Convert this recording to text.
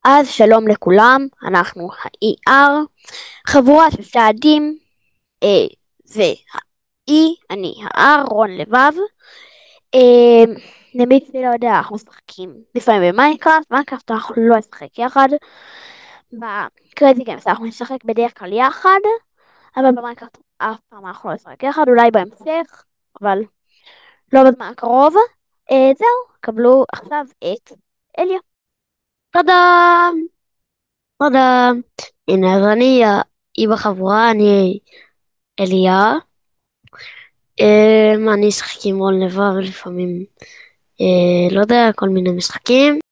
אז שלום לכולם, אנחנו ה-ER, חבורה של צעדים, וה-E, אני ה-R, רון לבב. אה, למי שלא יודע, אנחנו משחקים לפעמים במיינקראפט, מיינקראפט אנחנו לא נשחק יחד, בקרייזי גיימס אנחנו נשחק בדרך כלל יחד, אבל במיינקראפט אף פעם אנחנו לא נשחק יחד, אולי בהמשך, אבל לא בזמן הקרוב. זהו, קבלו עכשיו את אליה. תודה, תודה. הנה, אז אני האי בחבורה, אני אליה. אני אשחק עם רון לבב לפעמים, לא יודע, כל מיני משחקים.